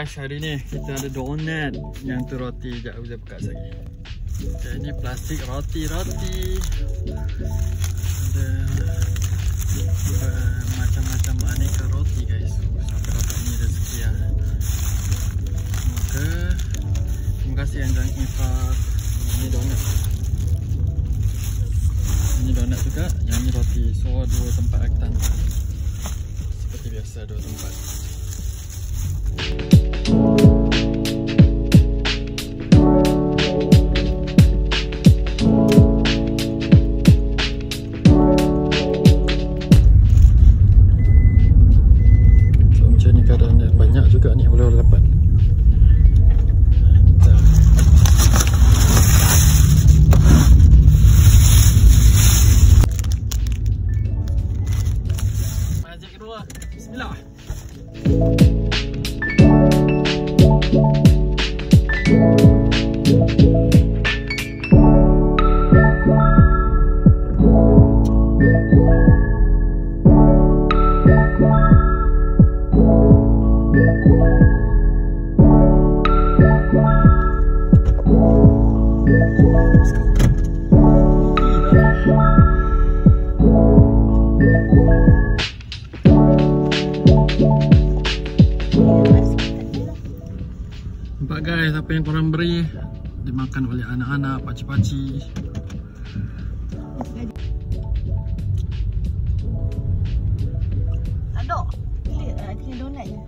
guys, hari ni kita ada donat. Yang tu roti, sekejap aku buka lagi. Okay, ini plastik roti. Ada macam-macam aneka roti guys. Sampai dapat ini rezeki ya. Semoga. Terima kasih Anjang Infak. Ini donat. Ini donat juga, yang ini roti. So 2 tempat kita hantar. Seperti biasa 2 tempat. So macam ni keadaannya, banyak juga ni boleh dapat. Majik kedua, bismillah. Nampak guys, apa yang korang beri dimakan oleh anak-anak, pakcik-pakcik. Tak ada. Pelik tinggal donat je.